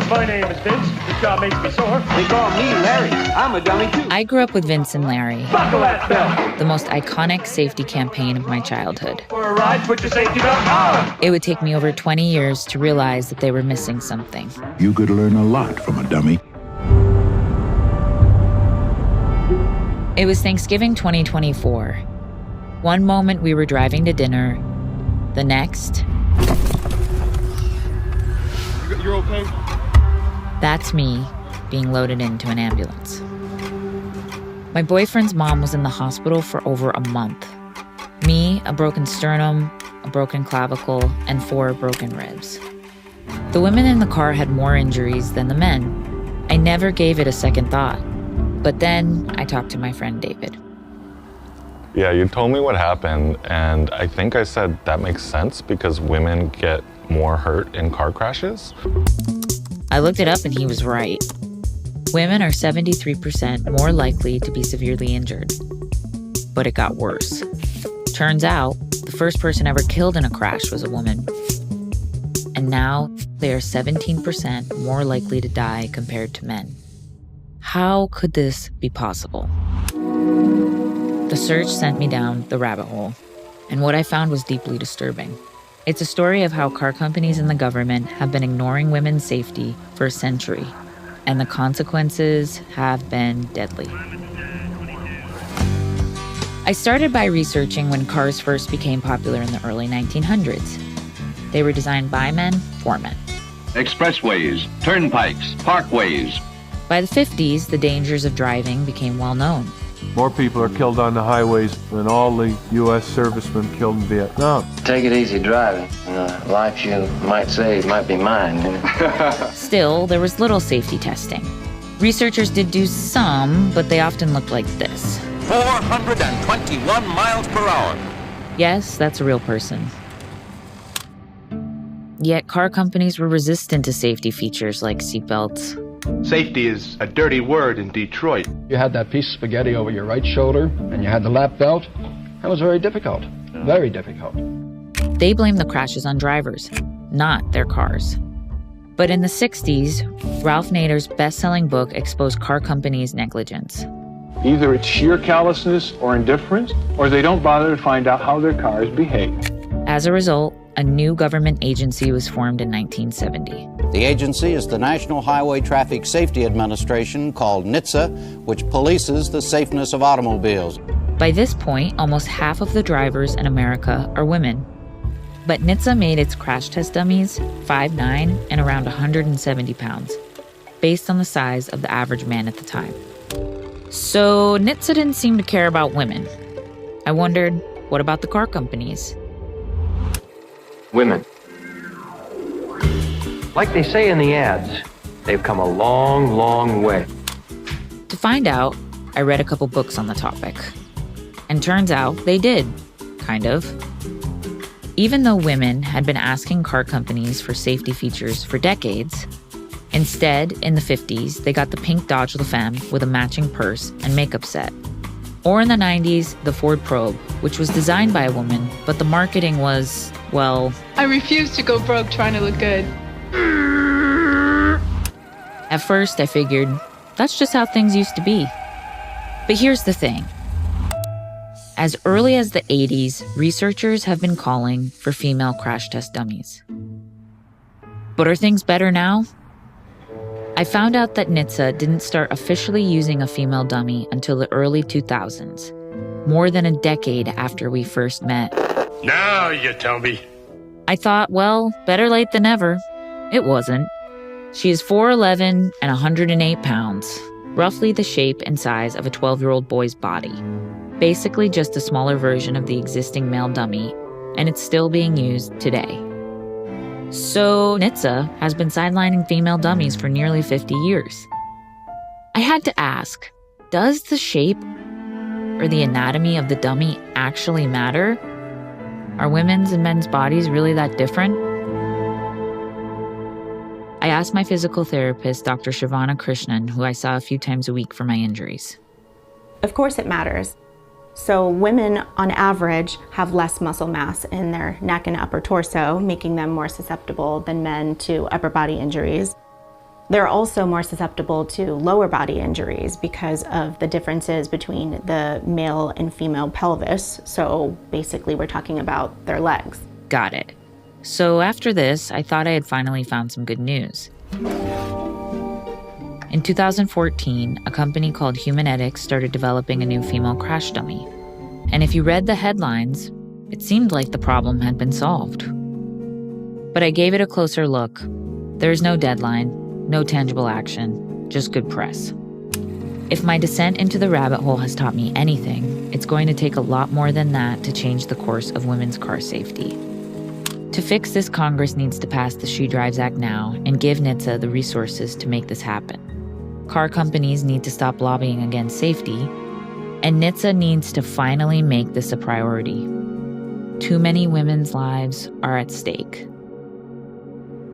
My name is Vince. This job makes me sore. They call me Larry. I'm a dummy, too. I grew up with Vince and Larry. Buckle that belt. The most iconic safety campaign of my childhood. For a ride, put your safety belt on. It would take me over 20 years to realize that they were missing something. You could learn a lot from a dummy. It was Thanksgiving 2024. One moment we were driving to dinner. The next... You're okay? That's me being loaded into an ambulance. My boyfriend's mom was in the hospital for over a month. Me, a broken sternum, a broken clavicle, and 4 broken ribs. The women in the car had more injuries than the men. I never gave it a second thought. But then I talked to my friend David. Yeah, you told me what happened, and I think I said that makes sense because women get more hurt in car crashes. I looked it up and he was right. Women are 73% more likely to be severely injured. But it got worse. Turns out, the first person ever killed in a crash was a woman. And now they are 17% more likely to die compared to men. How could this be possible? The search sent me down the rabbit hole, and what I found was deeply disturbing. It's a story of how car companies and the government have been ignoring women's safety for a century, and the consequences have been deadly. I started by researching when cars first became popular in the early 1900s. They were designed by men for men. Expressways, turnpikes, parkways. By the 50s, the dangers of driving became well known. More people are killed on the highways than all the U.S. servicemen killed in Vietnam. Take it easy driving. The life you might save might be mine. Still, there was little safety testing. Researchers did do some, but they often looked like this. 421 miles per hour. Yes, that's a real person. Yet car companies were resistant to safety features like seatbelts. Safety is a dirty word in Detroit. You had that piece of spaghetti over your right shoulder, and you had the lap belt. That was very difficult. Very difficult. They blamed the crashes on drivers, not their cars. But in the 60s, Ralph Nader's best-selling book exposed car companies' negligence. Either it's sheer callousness or indifference, or they don't bother to find out how their cars behave. As a result, a new government agency was formed in 1970. The agency is the National Highway Traffic Safety Administration, called NHTSA, which polices the safeness of automobiles. By this point, almost half of the drivers in America are women. But NHTSA made its crash test dummies 5'9" and around 170 pounds, based on the size of the average man at the time. So NHTSA didn't seem to care about women. I wondered, what about the car companies? Women. Like they say in the ads, they've come a long, long way. To find out, I read a couple books on the topic. And turns out they did, kind of. Even though women had been asking car companies for safety features for decades, instead, in the 50s, they got the pink Dodge LaFemme with a matching purse and makeup set. Or in the 90s, the Ford Probe, which was designed by a woman, but the marketing was, well... I refuse to go broke trying to look good. At first, I figured, that's just how things used to be. But here's the thing. As early as the 80s, researchers have been calling for female crash test dummies. But are things better now? I found out that NHTSA didn't start officially using a female dummy until the early 2000s, more than a decade after we first met. Now you tell me. I thought, well, better late than never. It wasn't. She is 4'11" and 108 pounds, roughly the shape and size of a 12-year-old boy's body. Basically just a smaller version of the existing male dummy, and it's still being used today. So NHTSA has been sidelining female dummies for nearly 50 years. I had to ask, does the shape or the anatomy of the dummy actually matter? Are women's and men's bodies really that different? I asked my physical therapist, Dr. Shavana Krishnan, who I saw a few times a week for my injuries. Of course it matters. So women, on average, have less muscle mass in their neck and upper torso, making them more susceptible than men to upper body injuries. They're also more susceptible to lower body injuries because of the differences between the male and female pelvis. So basically, we're talking about their legs. Got it. So after this, I thought I had finally found some good news. In 2014, a company called Humanetics started developing a new female crash dummy. And if you read the headlines, it seemed like the problem had been solved. But I gave it a closer look. There's no deadline, no tangible action, just good press. If my descent into the rabbit hole has taught me anything, it's going to take a lot more than that to change the course of women's car safety. To fix this, Congress needs to pass the She Drives Act now and give NHTSA the resources to make this happen. Car companies need to stop lobbying against safety, and NHTSA needs to finally make this a priority. Too many women's lives are at stake.